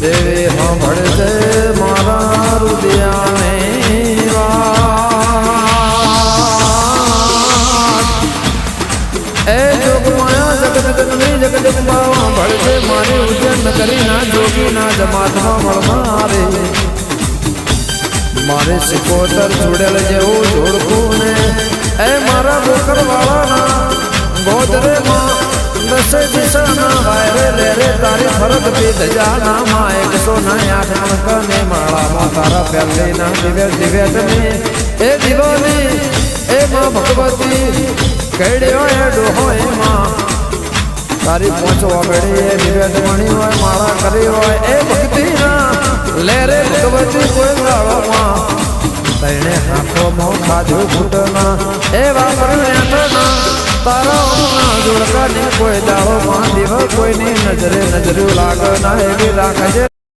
દેવી સાંભળશે મારા રુદિયાની વાત એ જોગમાયા જગતની જગદંબા સાંભળશે મારી ઉજ્જૈન કરી ના જોગી ના જમાતમાં મળનારે મારે સિકોતર જોડેલ જેવું જોડકું ને એ મારા બોકર વાળાના ગોદરે માં દસે દિશાના વાયરે લેરે તારી ફરક પીધ જાના માં 108 અંકને માળામાં તારા પહેલી ના દિવ્ય તમે એ દિવાની એ માં ભગવતી કઈડ્યો એ ડોહો એ માં તારી પહોંચો આગળી એ દિવ્ય મણી હોય માળા કરી હોય એ ભક્તિ ના લેરે ભગવતી કોઈ ગાળોમાં તને હાથોમાં ખાધું ઘૂંટના એ વાપરણા તારા જોડકા ને કોઈ દાળો માં દેવ કોઈની નજરે નજરું લાગ ના એવી રાખજે